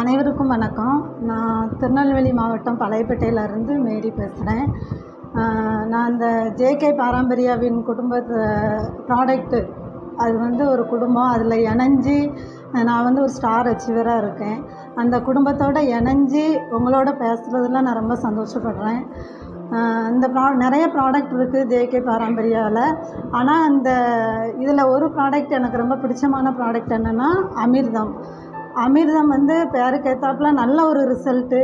அனைவருக்கும் வணக்கம். நான் திருநெல்வேலி மாவட்டம் பழையப்பேட்டையிலேருந்து மேரி பேசுகிறேன். நான் இந்த ஜேகே பாரம்பரியாவின் ப்ராடக்ட்டு அது ஒரு குடும்பம். அதில் இணைஞ்சி நான் ஒரு ஸ்டார் அச்சீவராக இருக்கேன். அந்த குடும்பத்தோடு இணைஞ்சி உங்களோட பேசுகிறதுல நான் ரொம்ப சந்தோஷப்படுறேன். இந்த நிறைய ப்ராடக்ட் இருக்குது ஜேகே பாரம்பரியாவில். ஆனால் இதில் ஒரு ப்ராடக்ட் எனக்கு ரொம்ப பிடிச்சமான ப்ராடக்ட் என்னென்னா அமிர்தம். அமிர்தம் பேருக்கு ஏற்றாப்புல நல்ல ஒரு ரிசல்ட்டு.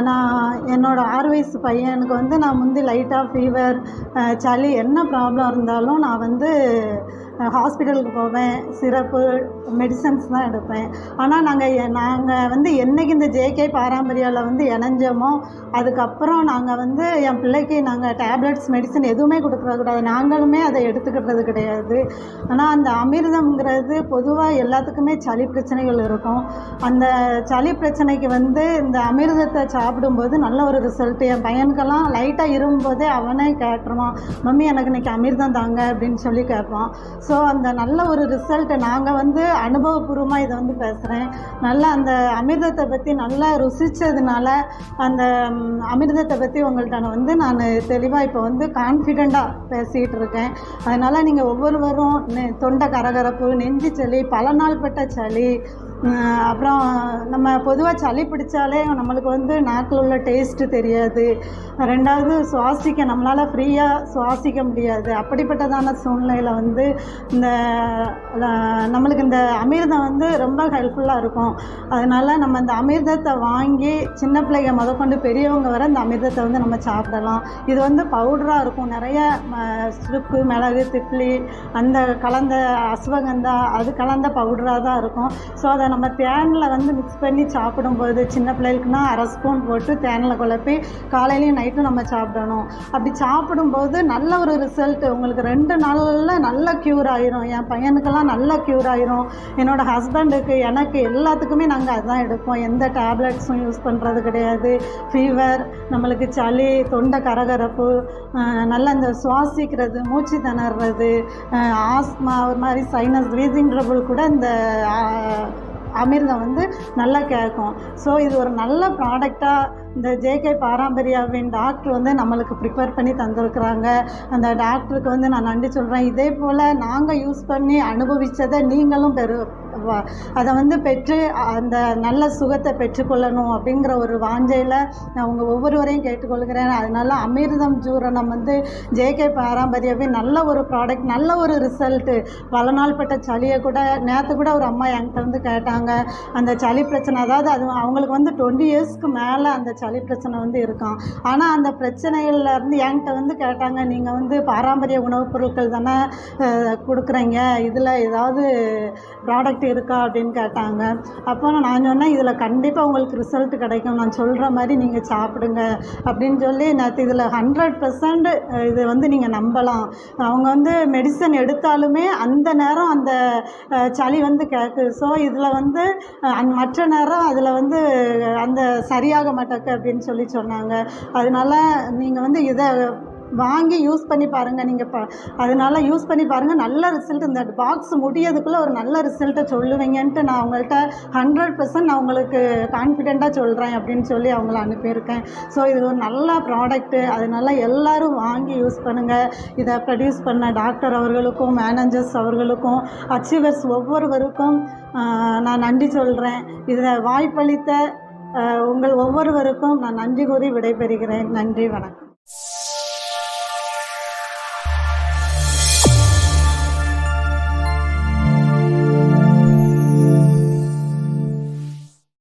நான் என்னோடய 6 வயசு பையனுக்கு நான் முந்தி லைட்டாக ஃபீவர், சளி என்ன ப்ராப்ளம் இருந்தாலும் நான் ஹாஸ்பிட்டலுக்கு போவேன். சிரப்பு, மெடிசன்ஸ் தான் எடுப்பேன். ஆனால் நாங்கள் என்றைக்கு இந்த ஜேகே பாரம்பரியாவில் இணைஞ்சோமோ அதுக்கப்புறம் நாங்கள் என் பிள்ளைக்கு நாங்கள் டேப்லெட்ஸ், மெடிசன் எதுவுமே கொடுக்கக்கூடாது. நாங்களுமே அதை எடுத்துக்கிட்டது கிடையாது. ஆனால் அந்த அமிர்தம்ங்கிறது பொதுவாக எல்லாத்துக்குமே சளி பிரச்சனைகள் இருக்கும். அந்த சளி பிரச்சனைக்கு இந்த அமிர்தத்தை சாப்பிடும்போது நல்ல ஒரு ரிசல்ட்டு. என் பையனுக்கெல்லாம் லைட்டாக இருமும்போதே அவனே கேட்டுருவான், மம்மி எனக்கு இன்றைக்கி அமிர்தம் தாங்க அப்படின்னு சொல்லி கேட்பான். ஸோ அந்த நல்ல ஒரு ரிசல்ட்டை நாங்கள் அனுபவபூர்வமாக இதை பேசுகிறேன். நல்லா அந்த அமிர்தத்தை பற்றி நல்லா ருசித்ததுனால அந்த அமிர்தத்தை பற்றி உங்கள்கிட்ட நான் தெளிவாக இப்போ கான்ஃபிடெண்ட்டாக பேசிகிட்டு இருக்கேன். அதனால் நீங்கள் ஒவ்வொருவரும் தொண்டை கரகரப்பு, நெஞ்சு சளி, பல நாள் பட்ட சளி, அப்புறம் நம்ம பொதுவாக சளி பிடிச்சாலே நம்மளுக்கு நாக்கில் உள்ள டேஸ்ட்டு தெரியாது. ரெண்டாவது நம்மளால் ஃப்ரீயாக சுவாசிக்க முடியாது. அப்படிப்பட்டதான சூழ்நிலையில் இந்த நம்மளுக்கு இந்த அமிர்தம் ரொம்ப ஹெல்ப்ஃபுல்லாக இருக்கும். அதனால் நம்ம இந்த அமிர்தத்தை வாங்கி சின்ன பிள்ளைங்க முதற்கொண்டு பெரியவங்க வர இந்த அமிர்தத்தை நம்ம சாப்பிடலாம். இது பவுடராக இருக்கும். நிறைய சுக்கு, மிளகு, திப்ளி அந்த கலந்த அஸ்வகந்தா அது கலந்த பவுடராக தான் இருக்கும். ஸோ அதை நம்ம தேனில் மிக்ஸ் பண்ணி சாப்பிடும்போது சின்ன பிள்ளைகளுக்குன்னா 1/2 ஸ்பூன் போட்டு தேனில் குழப்பி காலையிலையும் நைட்டும் நம்ம சாப்பிடணும். அப்படி சாப்பிடும்போது நல்ல ஒரு ரிசல்ட். உங்களுக்கு 2 நாளில் நல்ல க்யூர் ஆயிரும். என் பையனுக்கெல்லாம் நல்ல க்யூர் ஆயிரும். என்னோடய ஹஸ்பண்டுக்கு, எனக்கு எல்லாத்துக்குமே நாங்கள் அதுதான் எடுப்போம். எந்த டேப்லெட்ஸும் யூஸ் பண்ணுறது கிடையாது. ஃபீவர், நம்மளுக்கு சளி, தொண்டை கரகரப்பு, நல்லா இந்த சுவாசிக்கிறது, மூச்சு திணறது, ஆஸ்மா, ஒரு மாதிரி சைனஸ், வீசிங் ட்ரபிள் கூட இந்த அமிர்தம் நல்லா கேட்கும். ஸோ இது ஒரு நல்ல ப்ராடக்டாக இந்த ஜேகே பாரம்பரியாவின் டாக்டர் நம்மளுக்கு ப்ரிப்பேர் பண்ணி தந்திருக்கிறாங்க. அந்த டாக்டருக்கு நான் நன்றி சொல்கிறேன். இதே போல் நாங்கள் யூஸ் பண்ணி அனுபவித்ததை நீங்களும் அதை பெற்று அந்த நல்ல சுகத்தை பெற்றுக்கொள்ளணும் அப்படிங்கிற ஒரு வாஞ்சையில் நான் உங்கள் ஒவ்வொருவரையும் கேட்டுக்கொள்கிறேன். அதனால் அமிர்தம் ஜூரணம் ஜேகே பாரம்பரியாவின் நல்ல ஒரு ப்ராடக்ட், நல்ல ஒரு ரிசல்ட்டு. பல நாள் பட்ட சளியை கூட நேற்று கூட ஒரு அம்மா என்கிட்ட கேட்டாங்க. அந்த சளி பிரச்சனை, அதாவது அது அவங்களுக்கு 20 இயர்ஸ்க்கு மேலே அந்த சளி பிரச்சனை இருக்கான். ஆனால் அந்த பிரச்சனைகள்லேருந்து என்கிட்ட கேட்டாங்க, நீங்கள் பாரம்பரிய உணவுப் பொருட்கள் தானே கொடுக்குறீங்க, இதில் ஏதாவது ப்ராடக்ட் இருக்கா அப்படின்னு கேட்டாங்க. அப்போ நான் சொன்னேன், இதில் கண்டிப்பாக உங்களுக்கு ரிசல்ட் கிடைக்கும், நான் சொல்கிற மாதிரி நீங்கள் சாப்பிடுங்க அப்படின்னு சொல்லி நேற்று இதில் 100% இது நீங்கள் நம்பலாம். அவங்க மெடிசன் எடுத்தாலுமே அந்த நேரம் அந்த சளி கேட்குது. ஸோ இதில் மற்ற நேரம் அதில் அந்த சரியாக மாட்டேக்கு அப்படின்னு சொல்லி சொன்னாங்க. அதனால் நீங்கள் இதை வாங்கி யூஸ் பண்ணி பாருங்கள். நீங்கள் அதனால் யூஸ் பண்ணி பாருங்கள். நல்ல ரிசல்ட். இந்த பாக்ஸ் முடியதுக்குள்ளே ஒரு நல்ல ரிசல்ட்டை சொல்லுவீங்கன்ட்டு நான் அவங்கள்ட்ட 100% நான் உங்களுக்கு கான்ஃபிடெண்ட்டாக சொல்கிறேன் அப்படின்னு சொல்லி அவங்கள அனுப்பியிருக்கேன். ஸோ இது ஒரு நல்ல ப்ராடக்ட்டு. அதனால் எல்லோரும் வாங்கி யூஸ் பண்ணுங்கள். இதை ப்ரொடியூஸ் பண்ண டாக்டர் அவர்களுக்கும், மேனேஜர்ஸ் அவர்களுக்கும், அச்சீவர்ஸ் ஒவ்வொருவருக்கும் நான் நன்றி சொல்கிறேன். இதை வாய்ப்பளித்த உங்கள் ஒவ்வொருவருக்கும் நான் நன்றி கூறி விடைபெறுகிறேன். நன்றி, வணக்கம்.